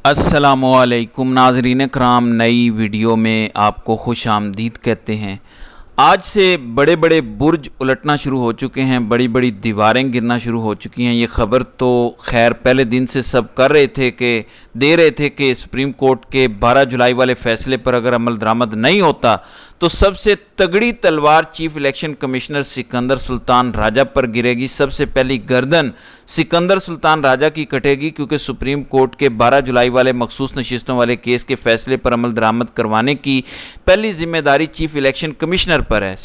अस्सलामुअलैकुम नाज़रीन कराम, नई वीडियो में आपको खुश आमदीद कहते हैं। आज से बड़े बड़े बुर्ज उलटना शुरू हो चुके हैं, बड़ी बड़ी दीवारें गिरना शुरू हो चुकी हैं। ये ख़बर तो खैर पहले दिन से सब दे रहे थे कि सुप्रीम कोर्ट के 12 जुलाई वाले फ़ैसले पर अगर अमल दरामद नहीं होता तो सबसे तगड़ी तलवार chief election commissioner Sikandar Sultan Raja पर गिरेगी। सबसे पहली गर्दन सिकंदर सुल्तान राजा की कटेगी, क्योंकि सुप्रीम कोर्ट के 12 जुलाई वाले मखसूस नशिस्तों वाले केस के फैसले पर अमल दरामद करवाने की पहली जिम्मेदारी चीफ इलेक्शन कमिश्नर पर है।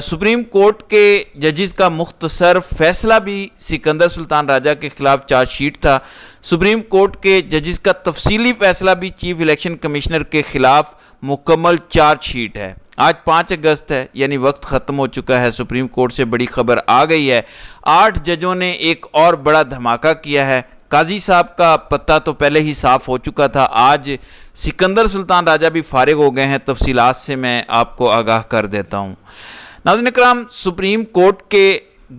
सुप्रीम कोर्ट के जजेस का मुख्तसर फैसला भी सिकंदर सुल्तान राजा के खिलाफ चार्जशीट था। सुप्रीम कोर्ट के जजेस का तफसीली फैसला भी चीफ इलेक्शन कमिश्नर के खिलाफ मुकम्मल चार्जशीट है। आज 5 अगस्त है, यानी वक्त ख़त्म हो चुका है। सुप्रीम कोर्ट से बड़ी खबर आ गई है। 8 जजों ने एक और बड़ा धमाका किया है। काजी साहब का पत्ता तो पहले ही साफ हो चुका था, आज सिकंदर सुल्तान राजा भी फारिग हो गए हैं। तफसीलात से मैं आपको आगाह कर देता हूँ। नाज़रीन इकराम, सुप्रीम कोर्ट के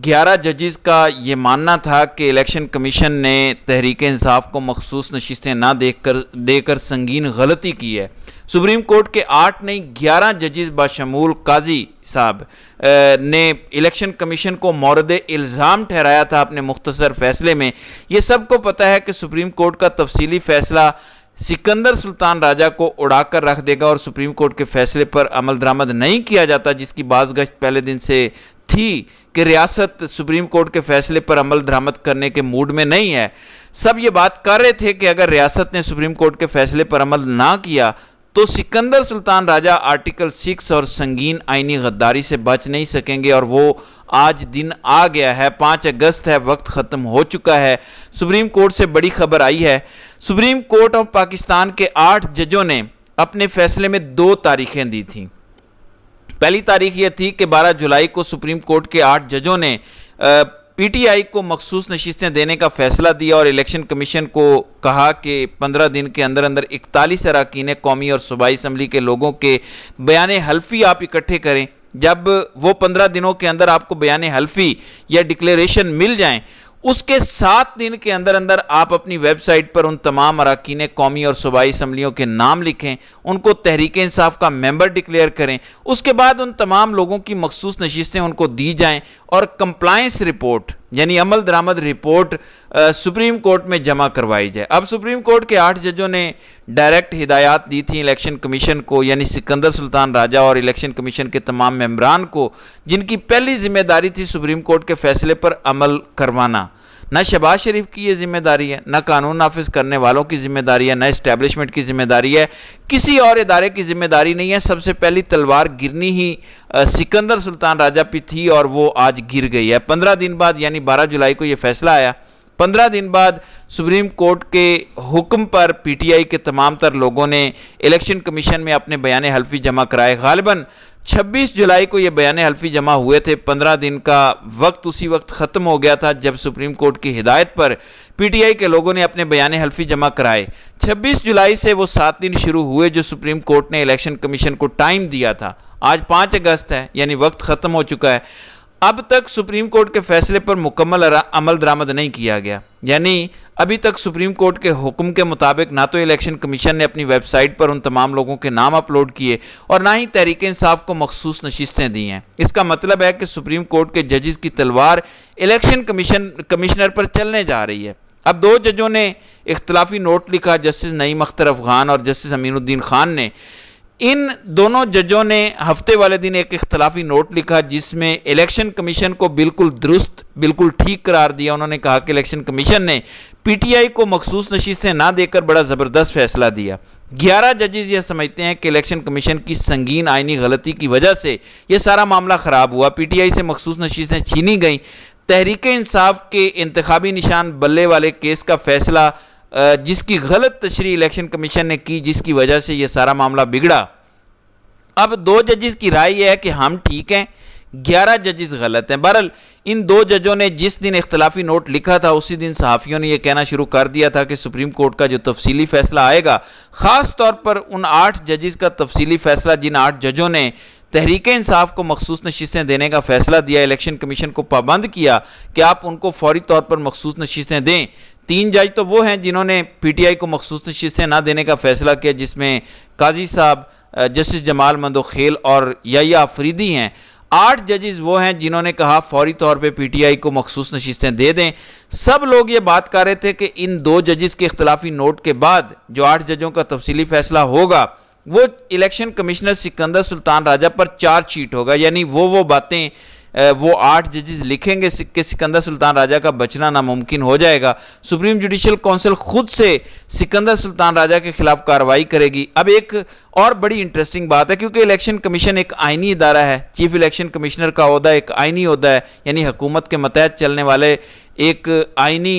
11 जजेस का ये मानना था कि इलेक्शन कमीशन ने तहरीक इंसाफ को मखसूस नशिस्तें ना देकर संगीन गलती की है। सुप्रीम कोर्ट के 8 नहीं 11 जजेस बाशमूल काजी साहब ने इलेक्शन कमीशन को मौरद इल्ज़ाम ठहराया था अपने मुख्तसर फैसले में। ये सबको पता है कि सुप्रीम कोर्ट का तफसीली फैसला सिकंदर सुल्तान राजा को उड़ाकर रख देगा और सुप्रीम कोर्ट के फैसले पर अमल दरामद नहीं किया जाता, जिसकी बाज़गश्त पहले दिन से थी कि रियासत सुप्रीम कोर्ट के फैसले पर अमल दरामद करने के मूड में नहीं है। सब ये बात कर रहे थे कि अगर रियासत ने सुप्रीम कोर्ट के फैसले पर अमल ना किया तो सिकंदर सुल्तान राजा आर्टिकल 6 और संगीन आईनी गद्दारी से बच नहीं सकेंगे, और वो आज दिन आ गया है। 5 अगस्त है, वक्त ख़त्म हो चुका है। सुप्रीम कोर्ट से बड़ी खबर आई है। सुप्रीम कोर्ट ऑफ पाकिस्तान के 8 जजों ने अपने फैसले में 2 तारीखें दी थी। पहली तारीख ये थी कि 12 जुलाई को सुप्रीम कोर्ट के 8 जजों ने पीटीआई को मखसूस नशिस्तें देने का फैसला दिया और इलेक्शन कमीशन को कहा कि 15 दिन के अंदर अंदर 41 अरकान कौमी और सूबाई असम्बली के लोगों के बयान हल्फी आप इकट्ठे करें। जब वो 15 दिनों के अंदर आपको बयान हल्फी या डिक्लेरेशन मिल जाएं, उसके 7 दिन के अंदर अंदर आप अपनी वेबसाइट पर उन तमाम अरकान कौमी और सूबाई असम्बलियों के नाम लिखें, उनको तहरीक इंसाफ का मेंबर डिक्लेयर करें। उसके बाद उन तमाम लोगों की मखसूस नशिस्तें उनको दी जाएं और कंप्लायंस रिपोर्ट यानी अमल दरामद रिपोर्ट सुप्रीम कोर्ट में जमा करवाई जाए। अब सुप्रीम कोर्ट के 8 जजों ने डायरेक्ट हिदायत दी थी इलेक्शन कमीशन को, यानी सिकंदर सुल्तान राजा और इलेक्शन कमीशन के तमाम मेंबरान को, जिनकी पहली जिम्मेदारी थी सुप्रीम कोर्ट के फैसले पर अमल करवाना। न शहबाज शरीफ की ये जिम्मेदारी है, न कानून नाफिज करने वालों की जिम्मेदारी है, न इस्टेब्लिशमेंट की जिम्मेदारी है, किसी और इदारे की जिम्मेदारी नहीं है। सबसे पहली तलवार गिरनी ही सिकंदर सुल्तान राजा पे थी और वो आज गिर गई है। 15 दिन बाद यानी 12 जुलाई को ये फैसला आया। 15 दिन बाद सुप्रीम कोर्ट के हुक्म पर पीटीआई के तमाम तर लोगों ने इलेक्शन कमीशन में अपने बयान हल्फी जमा कराए। गालिबन 26 जुलाई को ये बयान हल्फी जमा हुए थे। 15 दिन का वक्त उसी वक्त ख़त्म हो गया था जब सुप्रीम कोर्ट की हिदायत पर पीटीआई के लोगों ने अपने बयान हल्फी जमा कराए। 26 जुलाई से वो 7 दिन शुरू हुए जो सुप्रीम कोर्ट ने इलेक्शन कमीशन को टाइम दिया था। आज 5 अगस्त है, यानी वक्त ख़त्म हो चुका है। अब तक सुप्रीम कोर्ट के फैसले पर मुकम्मल अमल दरामद नहीं किया गया, यानी अभी तक सुप्रीम कोर्ट के हुक्म के मुताबिक ना तो इलेक्शन कमीशन ने अपनी वेबसाइट पर उन तमाम लोगों के नाम अपलोड किए और ना ही तहरीक इंसाफ को मखसूस नशिस्तें दी हैं। इसका मतलब है कि सुप्रीम कोर्ट के जजेस की तलवार इलेक्शन कमिश्नर पर चलने जा रही है। अब 2 जजों ने इख्तलाफी नोट लिखा, जस्टिस नईम अख्तर अफगान और जस्टिस अमीनुद्दीन खान ने। इन दोनों जजों ने हफ्ते वाले दिन एक इख्तलाफी नोट लिखा जिसमें इलेक्शन कमीशन को बिल्कुल दुरुस्त, बिल्कुल ठीक करार दिया। उन्होंने कहा कि इलेक्शन कमीशन ने पीटीआई को मखसूस नशिस्तें ना देकर बड़ा ज़बरदस्त फैसला दिया। 11 जजेस यह समझते हैं कि इलेक्शन कमीशन की संगीन आईनी गलती की वजह से यह सारा मामला ख़राब हुआ। पीटीआई से मखसूस नशिस्तें छीनी गई। तहरीक इंसाफ के इंतखाबी निशान बल्ले वाले केस का फैसला जिसकी गलत तशरीह इलेक्शन कमीशन ने की, जिसकी वजह से यह सारा मामला बिगड़ा। अब 2 जजेस की राय यह है कि हम ठीक हैं, 11 जजेस गलत हैं। बहरहाल इन 2 जजों ने जिस दिन इख्तलाफी नोट लिखा था उसी दिन सहाफ़ियों ने यह कहना शुरू कर दिया था कि सुप्रीम कोर्ट का जो तफसीली फैसला आएगा, ख़ास तौर पर उन 8 जजेस का तफसीली फैसला, जिन 8 जजों ने तहरीक इंसाफ को मखसूस नशिस्तें देने का फैसला दिया, इलेक्शन कमीशन को पाबंद किया कि आप उनको फौरी तौर पर मखसूस नशिस्तें दें, 3 जज तो वो हैं जिन्होंने पीटीआई को मखसूस नशिस्तें ना देने का फैसला किया, जिसमें काजी साहब, जस्टिस जमाल मंदोखेल और याया अफरीदी हैं। 8 जजेस वो हैं जिन्होंने कहा फौरी तौर पे पीटीआई को मखसूस नशिस्तें दे दें। सब लोग ये बात कर रहे थे कि इन 2 जजेस के इख्तलाफी नोट के बाद जो 8 जजों का तफसीली फैसला होगा वो इलेक्शन कमिश्नर सिकंदर सुल्तान राजा पर चार्जशीट होगा, यानी वो बातें वो 8 जजेस लिखेंगे कि सिकंदर सुल्तान राजा का बचना नामुमकिन हो जाएगा। सुप्रीम जुडिशल काउंसिल खुद से सिकंदर सुल्तान राजा के खिलाफ कार्रवाई करेगी। अब एक और बड़ी इंटरेस्टिंग बात है, क्योंकि इलेक्शन कमीशन एक आइनी इदारा है, चीफ इलेक्शन कमिश्नर का ओहदा एक आइनी ओहदा है, यानी हुकूमत के मतहत चलने वाले एक आइनी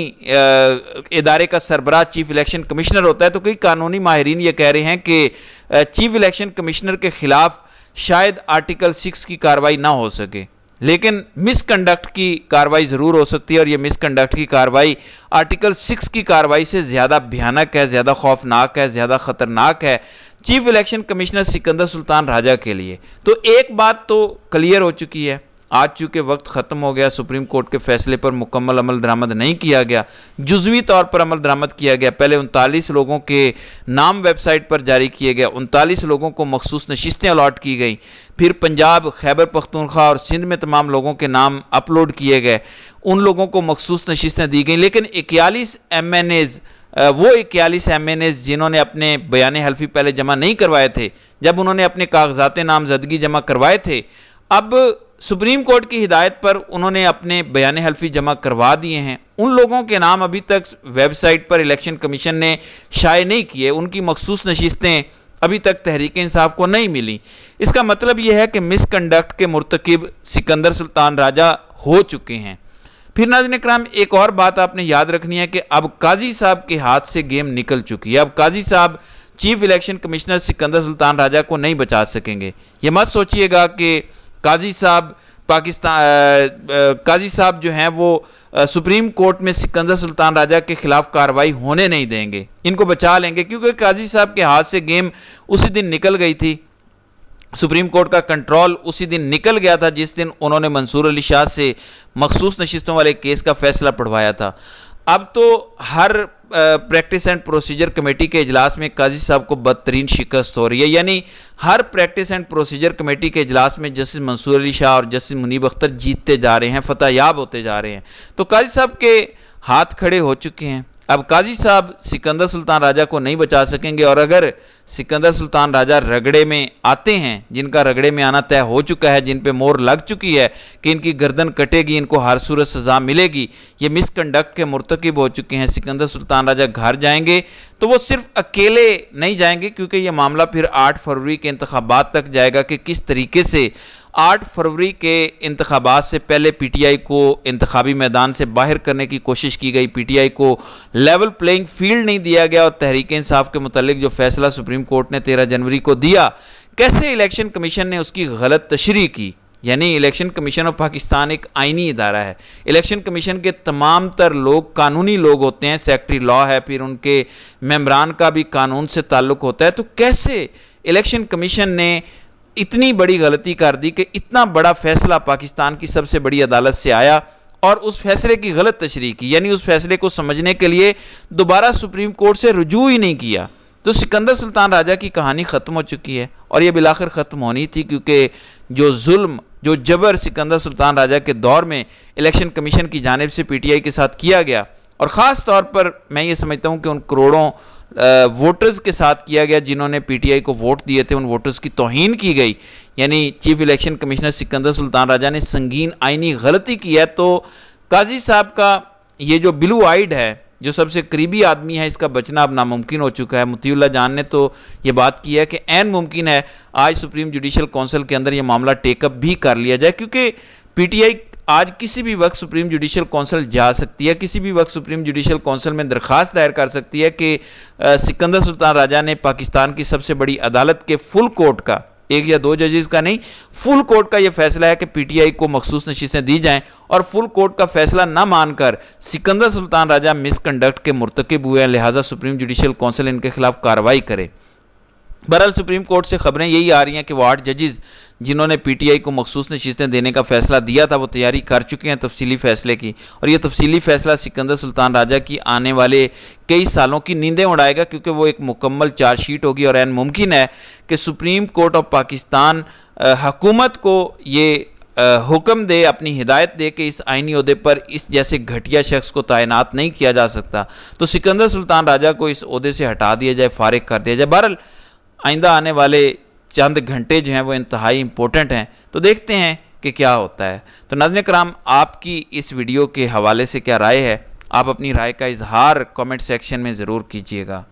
इदारे का सरबराह चीफ इलेक्शन कमिश्नर होता है। तो कई कानूनी माहिरीन ये कह रहे हैं कि चीफ इलेक्शन कमिश्नर के खिलाफ शायद आर्टिकल 6 की कार्रवाई ना हो सके, लेकिन मिसकंडक्ट की कार्रवाई ज़रूर हो सकती है। और ये मिसकंडक्ट की कार्रवाई आर्टिकल 6 की कार्रवाई से ज़्यादा भयानक है, ज़्यादा खौफनाक है, ज़्यादा ख़तरनाक है chief election commissioner Sikandar Sultan Raja के लिए। तो एक बात तो क्लियर हो चुकी है, आज चूँकि वक्त ख़त्म हो गया, सुप्रीम कोर्ट के फैसले पर मुकम्मल अमल दरामद नहीं किया गया, जुज़वी तौर पर अमल दरामद किया गया। पहले 39 लोगों के नाम वेबसाइट पर जारी किए गए, 39 लोगों को मखसूस नशिस्तें अलॉट की गई, फिर पंजाब, खैबर पख्तूनख्वा और सिंध में तमाम लोगों के नाम अपलोड किए गए, उन लोगों को मखसूस नशिस्तें दी गई। लेकिन 41 MNAs, वो 41 MNAs जिन्होंने अपने बयान हल्फी पहले जमा नहीं करवाए थे, जब उन्होंने अपने कागजात नामजदगी जमा करवाए थे, अब सुप्रीम कोर्ट की हिदायत पर उन्होंने अपने बयान हल्फी जमा करवा दिए हैं। उन लोगों के नाम अभी तक वेबसाइट पर इलेक्शन कमीशन ने शाये नहीं किए, उनकी मखसूस नशिस्तें अभी तक तहरीक इंसाफ को नहीं मिली। इसका मतलब यह है कि मिसकंडक्ट के मुर्तकिब सिकंदर सुल्तान राजा हो चुके हैं। फिर नाज़रीन इकराम, एक और बात आपने याद रखनी है कि अब काजी साहब के हाथ से गेम निकल चुकी है। अब काजी साहब chief election commissioner Sikandar Sultan Raja को नहीं बचा सकेंगे। ये मत सोचिएगा कि काजी साहब काजी साहब जो हैं वो सुप्रीम कोर्ट में सिकंदर सुल्तान राजा के खिलाफ कार्रवाई होने नहीं देंगे, इनको बचा लेंगे, क्योंकि काजी साहब के हाथ से गेम उसी दिन निकल गई थी। सुप्रीम कोर्ट का कंट्रोल उसी दिन निकल गया था जिस दिन उन्होंने मंसूर अली शाह से मखसूस नशिस्तों वाले केस का फैसला पढ़वाया था। अब तो हर प्रैक्टिस एंड प्रोसीजर कमेटी के इजलास में काजी साहब को बदतरीन शिकस्त हो रही है, यानी हर प्रैक्टिस एंड प्रोसीजर कमेटी के इजलास में जस्टिस मंसूर अली शाह और जस्टिस मुनीब अख्तर जीतते जा रहे हैं, फतह याब होते जा रहे हैं। तो काजी साहब के हाथ खड़े हो चुके हैं। अब काजी साहब सिकंदर सुल्तान राजा को नहीं बचा सकेंगे, और अगर सिकंदर सुल्तान राजा रगड़े में आते हैं, जिनका रगड़े में आना तय हो चुका है, जिन पे मोहर लग चुकी है कि इनकी गर्दन कटेगी, इनको हर सूरत सज़ा मिलेगी, ये मिसकंडक्ट के मुर्तकिब हो चुके हैं, सिकंदर सुल्तान राजा घर जाएंगे तो वो सिर्फ अकेले नहीं जाएंगे, क्योंकि ये मामला फिर 8 फरवरी के इंतखाबात तक जाएगा कि किस तरीके से 8 फरवरी के इंतखाबात से पहले पीटीआई को इंतखाबी मैदान से बाहर करने की कोशिश की गई, पीटीआई को लेवल प्लेइंग फील्ड नहीं दिया गया, और तहरीक इंसाफ के मुतालिक जो फैसला सुप्रीम कोर्ट ने 13 जनवरी को दिया, कैसे इलेक्शन कमीशन ने उसकी गलत तशरीह की। यानी इलेक्शन कमीशन ऑफ पाकिस्तान एक आइनी इदारा है, इलेक्शन कमीशन के तमाम तर लोग कानूनी लोग होते हैं, सेक्रेटरी लॉ है, फिर उनके मेम्बरान का भी कानून से ताल्लुक़ होता है। तो कैसे इलेक्शन कमीशन ने इतनी बड़ी गलती कर दी कि इतना बड़ा फैसला पाकिस्तान की सबसे बड़ी अदालत से आया और उस फैसले की गलत तशरीह की, यानी उस फैसले को समझने के लिए दोबारा सुप्रीम कोर्ट से रुजू ही नहीं किया। तो सिकंदर सुल्तान राजा की कहानी ख़त्म हो चुकी है, और ये बिलाखिर ख़त्म होनी थी, क्योंकि जो जुल्म, जो जबर सिकंदर सुल्तान राजा के दौर में इलेक्शन कमीशन की जानिब से पीटीआई के साथ किया गया, और ख़ास तौर पर मैं ये समझता हूँ कि उन करोड़ों वोटर्स के साथ किया गया जिन्होंने पीटीआई को वोट दिए थे, उन वोटर्स की तौहीन की गई। यानी chief election commissioner Sikandar Sultan Raja ने संगीन आइनी गलती की है। तो काजी साहब का ये जो ब्लू आइड है, जो सबसे करीबी आदमी है, इसका बचना अब नामुमकिन हो चुका है। मुतीउल्लाह जान ने तो ये बात की है कि ऐन मुमकिन है आज सुप्रीम जुडिशल काउंसिल के अंदर ये मामला टेकअप भी कर लिया जाए, क्योंकि पीटीआई आज किसी भी वक्त सुप्रीम जुडिशल काउंसिल जा सकती है, किसी भी वक्त सुप्रीम जुडिशल काउंसिल में दरख्वास्त दायर कर सकती है कि सिकंदर सुल्तान राजा ने पाकिस्तान की सबसे बड़ी अदालत के फुल कोर्ट का, एक या दो जजेस का नहीं, फुल कोर्ट का यह फैसला है कि पीटीआई को मखसूस नशीसें दी जाएं, और फुल कोर्ट का फैसला ना मानकर सिकंदर सुल्तान राजा मिसकंडक्ट के मुर्तकिब हुए हैं, लिहाजा सुप्रीम जुडिशल काउंसिल इनके खिलाफ कार्रवाई करे। बहरहाल सुप्रीम कोर्ट से खबरें यही आ रही हैं कि वो 8 जजेस जिन्होंने पीटीआई को मखसूस नशिस्तें देने का फैसला दिया था वो तैयारी कर चुके हैं तफसीली फ़ैसले की, और ये तफसीली फ़ैसला सिकंदर सुल्तान राजा की आने वाले कई सालों की नींदें उड़ाएगा, क्योंकि वो एक मुकम्मल चार्जशीट होगी और ऐन मुमकिन है कि सुप्रीम कोर्ट ऑफ पाकिस्तान हुकूमत को ये हुक्म दे, अपनी हिदायत दे कि इस आइनी ओहदे पर इस जैसे घटिया शख्स को तैनात नहीं किया जा सकता, तो सिकंदर सुल्तान राजा को इस ओहदे से हटा दिया जाए, फारिग कर दिया जाए। बहरहाल आइंदा आने वाले चंद घंटे जो हैं वो इंतहाई इंपॉर्टेंट हैं, तो देखते हैं कि क्या होता है। तो नाज़रीन कराम, आपकी इस वीडियो के हवाले से क्या राय है? आप अपनी राय का इजहार कमेंट सेक्शन में ज़रूर कीजिएगा।